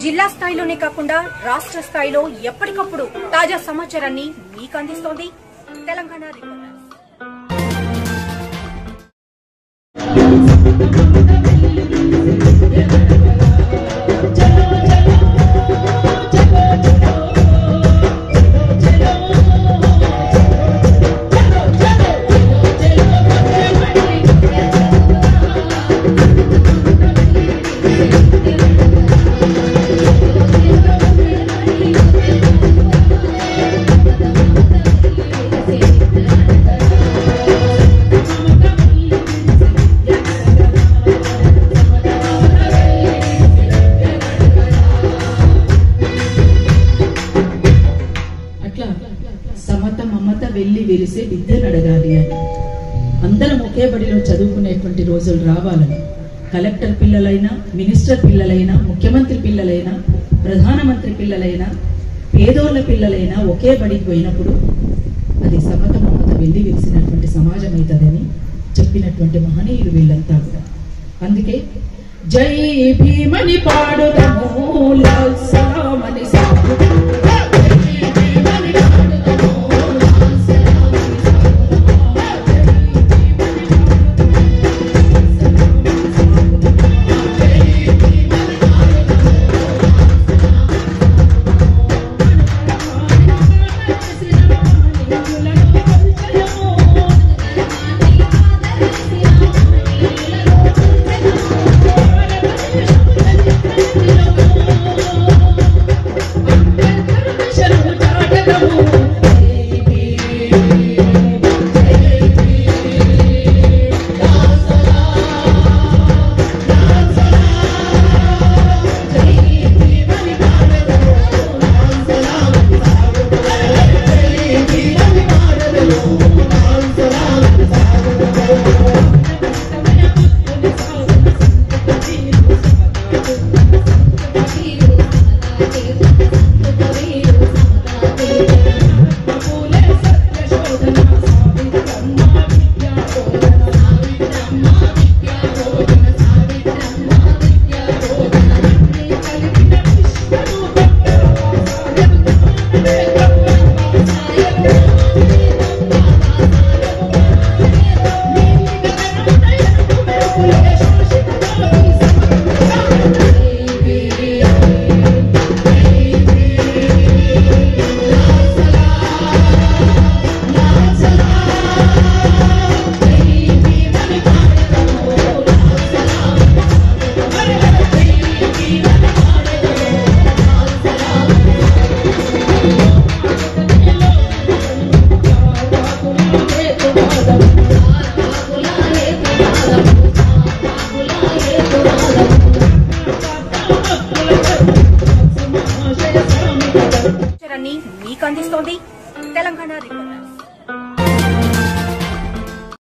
జిల్లా స్థాయిలోనే కాకుండా రాష్ట్ర స్థాయిలో ఎప్పటికప్పుడు తాజా సమాచారాన్ని మీకు అందిస్తోంది తెలంగాణ రిపోర్టర్స్. సమత మమత వెళ్లి వెలిసే విద్యను అడగాలి అని అందరం ఒకే బడిలో చదువుకునేటువంటి రోజులు రావాలని కలెక్టర్ పిల్లలైనా, మినిస్టర్ పిల్లలైనా, ముఖ్యమంత్రి పిల్లలైనా, ప్రధానమంత్రి పిల్లలైనా, పేదోళ్ల పిల్లలైనా ఒకే బడికి పోయినప్పుడు అది సమత మమత వెళ్లి వెలిసినటువంటి సమాజం అవుతుందని చెప్పినటువంటి మహనీయులు వీళ్ళంతా కూడా. అందుకే జై భీమని పాడుదము లాల్ సలాం అని మీకు అందిస్తోంది తెలంగాణ రిపోర్టర్స్.